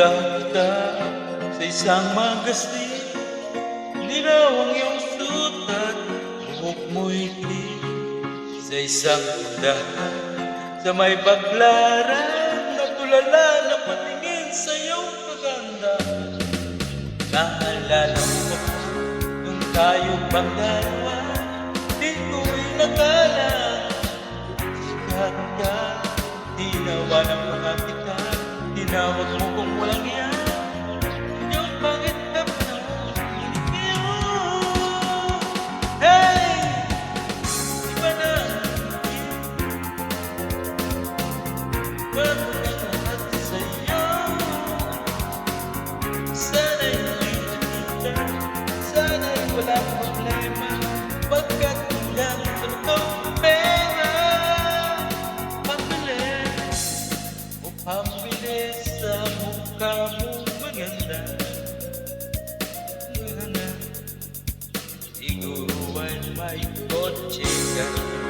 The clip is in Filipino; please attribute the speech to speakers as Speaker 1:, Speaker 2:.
Speaker 1: ka sa isang magasin, linaw ang iyong sutat, buhok mo'y itim. Sa isang tindahan, sa may baglaran, natulala na patingin sa iyong paganda. Naalala mo nung tayo pang dalawa, di ko'y nakala. Sikat ka, tinawanan mo nga kita, tinawag mo kung walang yan. Ikaw bakit ka pa hey! Iba na pagkakat sa'yo. Sana'y may nakita, sana'y walang problema, pagkat lang sa itong pera. Pambili sa mukha mo maganda, siguro ay may kotse ka.